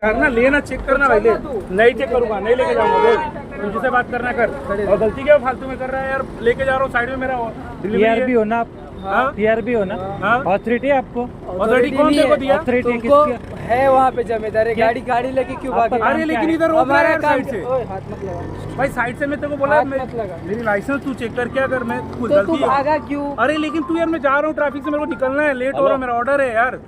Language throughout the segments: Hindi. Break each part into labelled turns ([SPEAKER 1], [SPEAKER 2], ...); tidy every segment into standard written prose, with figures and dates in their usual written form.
[SPEAKER 1] करना लेना चेक करना भाई ले नहीं चेक करूंगा नहीं लेके जाऊंगा बोल तुझसे बात करना कर और गलती क्या फालतू में कर रहा है यार लेके जा रहा हूँ साइड में मेरा
[SPEAKER 2] टीआरबी हो ना आप टीआरबी हो ना ऑथोरिटी है आपको
[SPEAKER 1] ऑथोरिटी कौन तेरे को दिया
[SPEAKER 2] ऑथोरिटी
[SPEAKER 3] तुमको है वहाँ पे जमींदार है गाड़ी लेके क्यों भागे
[SPEAKER 1] अरे लेकिन इधर रोक रहा है यार साइड से
[SPEAKER 3] हाथ मत लगा
[SPEAKER 1] भाई साइड से मैं तेरे को बोला
[SPEAKER 3] मत लगा
[SPEAKER 1] मेरी लाइसेंस तू चेक कर क्या कर मैं कुछ
[SPEAKER 3] तो
[SPEAKER 1] गलती
[SPEAKER 3] तू
[SPEAKER 1] है
[SPEAKER 3] भागा क्यों
[SPEAKER 1] अरे लेकिन तू यार मैं जा रहा हूँ ट्रैफिक से मेरे को निकलना है लेट हो रहा है मेरा ऑर्डर है यार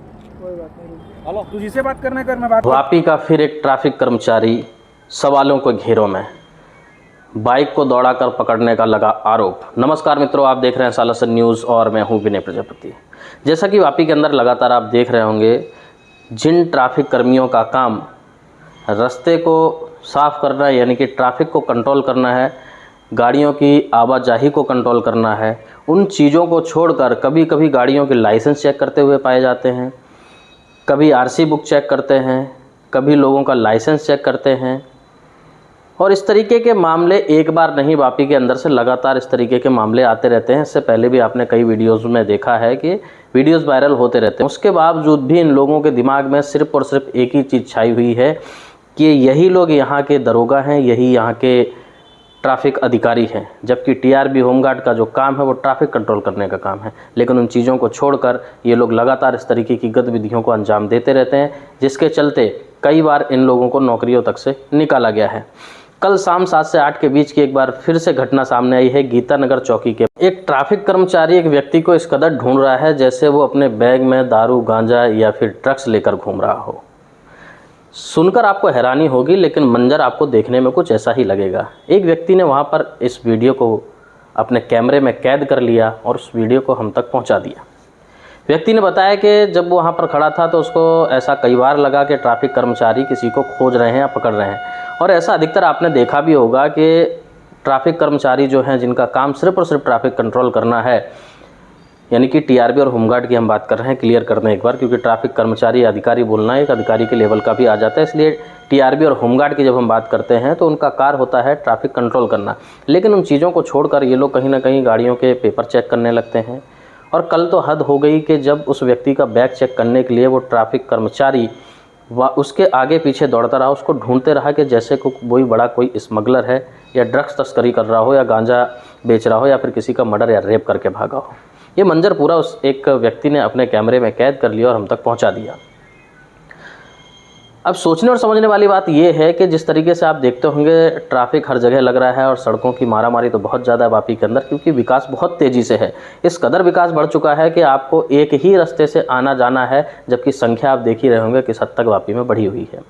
[SPEAKER 3] कोई बात नहीं
[SPEAKER 1] हेलो तू जिससे बात करना कर मैं बात
[SPEAKER 4] वापी का फिर एक ट्रैफिक कर्मचारी सवालों के घेरों में, बाइक को दौड़ाकर पकड़ने का लगा आरोप। नमस्कार मित्रों, आप देख रहे हैं सालासर न्यूज़ और मैं हूं विनय प्रजापति। जैसा कि वापी के अंदर लगातार आप देख रहे होंगे, जिन ट्रैफिक कर्मियों का काम रास्ते को साफ़ करना है, यानी कि ट्रैफिक को कंट्रोल करना है, गाड़ियों की आवाजाही को कंट्रोल करना है, उन चीज़ों को छोड़कर कभी कभी गाड़ियों के लाइसेंस चेक करते हुए पाए जाते हैं, कभी आरसी बुक चेक करते हैं, कभी लोगों का लाइसेंस चेक करते हैं। और इस तरीके के मामले एक बार नहीं, वापी के अंदर से लगातार इस तरीके के मामले आते रहते हैं। इससे पहले भी आपने कई वीडियोज़ में देखा है कि वीडियोज़ वायरल होते रहते हैं। उसके बावजूद भी इन लोगों के दिमाग में सिर्फ़ और सिर्फ एक ही चीज़ छाई हुई है कि यही लोग यहाँ के दरोगा हैं, यही यहाँ के ट्रैफिक अधिकारी हैं, जबकि टीआरबी होमगार्ड का जो काम है वो ट्रैफिक कंट्रोल करने का काम है। लेकिन उन चीज़ों को छोड़कर ये लोग लगातार इस तरीके की गतिविधियों को अंजाम देते रहते हैं, जिसके चलते कई बार इन लोगों को नौकरियों तक से निकाला गया है। कल शाम 7 से 8 के बीच की एक बार फिर से घटना सामने आई है गीता नगर चौकी के। एक ट्रैफिक कर्मचारी एक व्यक्ति को इस कदर ढूंढ रहा है जैसे वो अपने बैग में दारू, गांजा या फिर ड्रग्स लेकर घूम रहा हो। सुनकर आपको हैरानी होगी, लेकिन मंजर आपको देखने में कुछ ऐसा ही लगेगा। एक व्यक्ति ने वहाँ पर इस वीडियो को अपने कैमरे में कैद कर लिया और उस वीडियो को हम तक पहुँचा दिया। व्यक्ति ने बताया कि जब वो वहाँ पर खड़ा था तो उसको ऐसा कई बार लगा कि ट्रैफिक कर्मचारी किसी को खोज रहे हैं या पकड़ रहे हैं। और ऐसा अधिकतर आपने देखा भी होगा कि ट्रैफिक कर्मचारी जो हैं, जिनका काम सिर्फ़ और सिर्फ ट्रैफिक कंट्रोल करना है, यानी कि टीआरबी और होमगार्ड की हम बात कर रहे हैं, क्लियर कर दें एक बार, क्योंकि ट्रैफिक कर्मचारी अधिकारी बोलना एक अधिकारी के लेवल का भी आ जाता है। इसलिए टीआरबी और होमगार्ड की जब हम बात करते हैं तो उनका कार्य होता है ट्रैफिक कंट्रोल करना। लेकिन उन चीज़ों को छोड़कर ये लोग कहीं ना कहीं गाड़ियों के पेपर चेक करने लगते हैं। और कल तो हद हो गई कि जब उस व्यक्ति का बैग चेक करने के लिए वो ट्रैफिक कर्मचारी उसके आगे पीछे दौड़ता रहा, उसको ढूंढते रहा कि जैसे कोई बड़ा कोई स्मगलर है या ड्रग्स तस्करी कर रहा हो या गांजा बेच रहा हो या फिर किसी का मर्डर या रेप करके भागा हो। ये मंजर पूरा उस एक व्यक्ति ने अपने कैमरे में कैद कर लिया और हम तक पहुंचा दिया। अब सोचने और समझने वाली बात यह है कि जिस तरीके से आप देखते होंगे ट्रैफिक हर जगह लग रहा है और सड़कों की मारामारी तो बहुत ज़्यादा है वापी के अंदर, क्योंकि विकास बहुत तेज़ी से है। इस कदर विकास बढ़ चुका है कि आपको एक ही रास्ते से आना जाना है, जबकि संख्या आप देख ही रहे होंगे किस हद तक वापी में बढ़ी हुई है।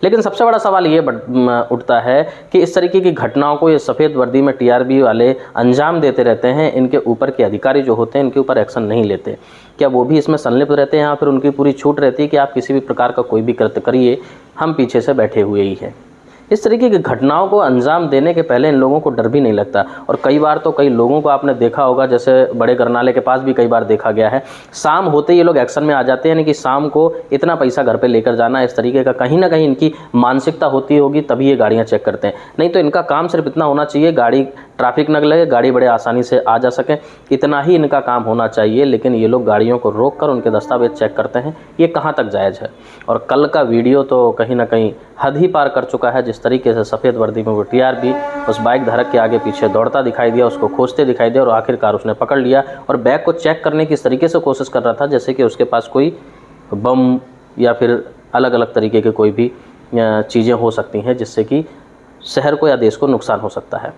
[SPEAKER 4] लेकिन सबसे बड़ा सवाल ये उठता है कि इस तरीके की घटनाओं को ये सफ़ेद वर्दी में टीआरबी वाले अंजाम देते रहते हैं, इनके ऊपर के अधिकारी जो होते हैं इनके ऊपर एक्शन नहीं लेते। क्या वो भी इसमें संलिप्त रहते हैं या फिर उनकी पूरी छूट रहती है कि आप किसी भी प्रकार का कोई भी कृत्य करिए, हम पीछे से बैठे हुए ही हैं। इस तरीके की घटनाओं को अंजाम देने के पहले इन लोगों को डर भी नहीं लगता। और कई बार तो कई लोगों को आपने देखा होगा, जैसे बड़े गरनाले के पास भी कई बार देखा गया है, शाम होते ये लोग एक्शन में आ जाते हैं, यानी कि शाम को इतना पैसा घर पे लेकर जाना, इस तरीके का कहीं ना कहीं इनकी मानसिकता होती होगी, तभी ये गाड़ियाँ चेक करते हैं। नहीं तो इनका काम सिर्फ इतना होना चाहिए, गाड़ी ट्रैफिक न लगे, गाड़ी बड़े आसानी से आ जा सकें, इतना ही इनका काम होना चाहिए। लेकिन ये लोग गाड़ियों को रोक कर उनके दस्तावेज चेक करते हैं, ये कहाँ तक जायज़ है। और कल का वीडियो तो कहीं ना कहीं हद ही पार कर चुका है। जिस तरीके से सफ़ेद वर्दी में वो टीआरबी उस बाइक धारक के आगे पीछे दौड़ता दिखाई दिया, उसको खोजते दिखाई दिया और आखिरकार उसने पकड़ लिया और बैग को चेक करने की इस तरीके से कोशिश कर रहा था जैसे कि उसके पास कोई बम या फिर अलग अलग तरीके के कोई भी चीज़ें हो सकती हैं जिससे कि शहर को या देश को नुकसान हो सकता है।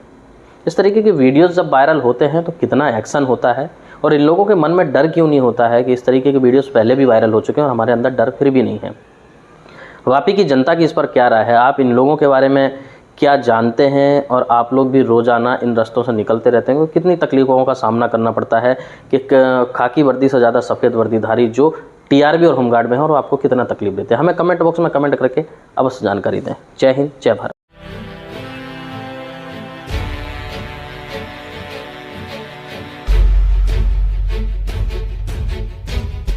[SPEAKER 4] इस तरीके के वीडियोज़ जब वायरल होते हैं तो कितना एक्शन होता है और इन लोगों के मन में डर क्यों नहीं होता है कि इस तरीके के वीडियोज़ पहले भी वायरल हो चुके हैं और हमारे अंदर डर फिर भी नहीं है। वापी की जनता की इस पर क्या राय है, आप इन लोगों के बारे में क्या जानते हैं? और आप लोग भी रोज़ाना इन रास्तों से निकलते रहते हैं, कितनी तकलीफ़ों का सामना करना पड़ता है कि खाकी वर्दी से ज़्यादा सफ़ेद वर्दीधारी जो टीआरबी और होमगार्ड में हैं, और आपको कितना तकलीफ देते हैं? हमें कमेंट बॉक्स में कमेंट करके अवश्य जानकारी दें। जय हिंद, जय भारत।